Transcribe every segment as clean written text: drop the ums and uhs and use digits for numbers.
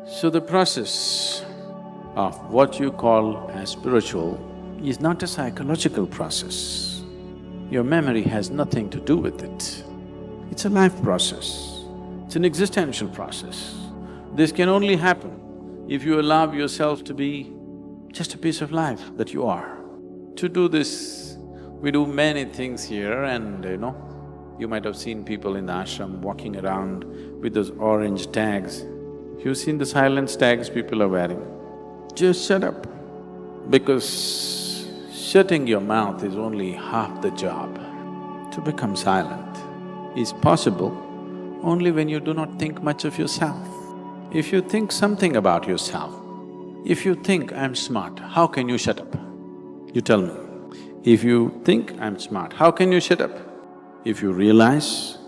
So the process of what you call as spiritual is not a psychological process. Your memory has nothing to do with it. It's a life process. It's an existential process. This can only happen if you allow yourself to be just a piece of life that you are. To do this, we do many things here and you might have seen people in the ashram walking around with those orange tags. You've seen the silence tags people are wearing. Just shut up, because shutting your mouth is only half the job. To become silent is possible only when you do not think much of yourself. If you think something about yourself, if you think, I'm smart, how can you shut up? You tell me. If you think, I'm smart, how can you shut up? If you realize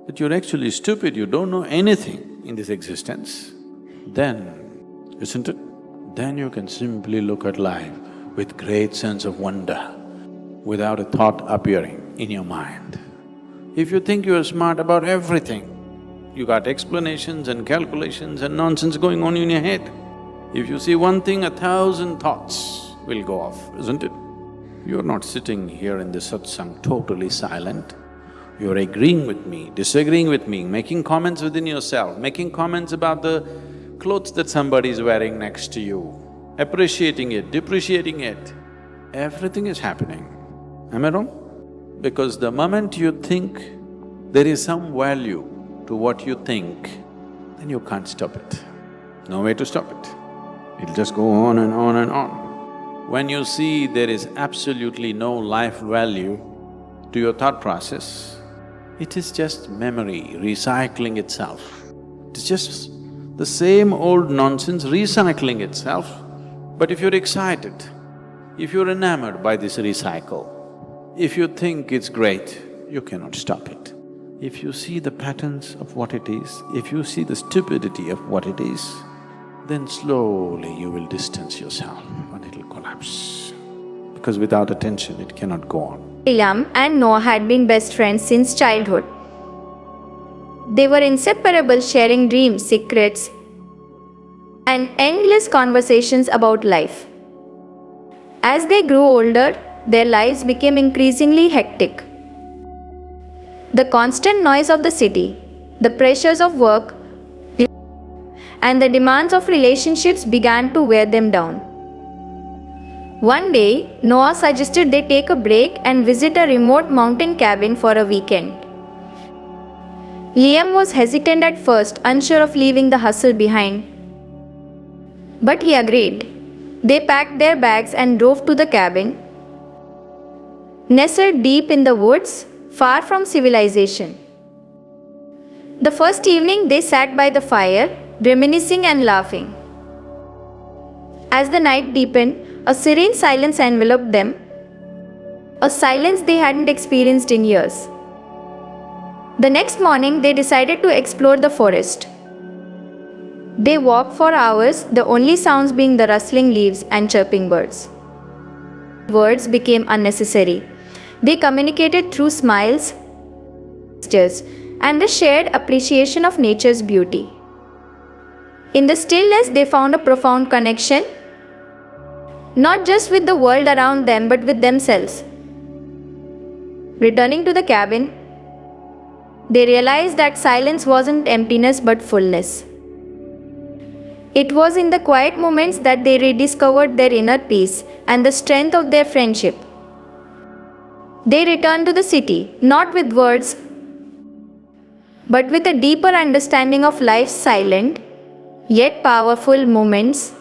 that you're actually stupid, you don't know anything in this existence, then, isn't it? Then you can simply look at life with great sense of wonder, without a thought appearing in your mind. If you think you're smart about everything, you got explanations and calculations and nonsense going on in your head. If you see one thing, 1,000 thoughts will go off, isn't it? You're not sitting here in the satsang totally silent. You're agreeing with me, disagreeing with me, making comments within yourself, making comments about the clothes that somebody is wearing next to you, appreciating it, depreciating it. Everything is happening. Am I wrong? Because the moment you think there is some value to what you think, then you can't stop it. No way to stop it. It'll just go on and on and on. When you see there is absolutely no life value to your thought process, it is just memory recycling itself. It's just the same old nonsense recycling itself. But if you're excited, if you're enamored by this recycle, if you think it's great, you cannot stop it. If you see the patterns of what it is, if you see the stupidity of what it is, then slowly you will distance yourself and it'll collapse. Because without attention, it cannot go on. William and Noah had been best friends since childhood. They were inseparable, sharing dreams, secrets, and endless conversations about life. As they grew older, their lives became increasingly hectic. The constant noise of the city, the pressures of work, and the demands of relationships began to wear them down. One day, Noah suggested they take a break and visit a remote mountain cabin for a weekend. Liam was hesitant at first, unsure of leaving the hustle behind. But he agreed. They packed their bags and drove to the cabin, nestled deep in the woods, far from civilization. The first evening they sat by the fire, reminiscing and laughing. As the night deepened, a serene silence enveloped them, a silence they hadn't experienced in years. The next morning they decided to explore the forest. They walked for hours, the only sounds being the rustling leaves and chirping birds. Words became unnecessary. They communicated through smiles, gestures, and the shared appreciation of nature's beauty. In the stillness they found a profound connection, not just with the world around them but with themselves. Returning to the cabin, they realized that silence wasn't emptiness but fullness. It was in the quiet moments that they rediscovered their inner peace and the strength of their friendship. They returned to the city, not with words, but with a deeper understanding of life's silent, yet powerful moments,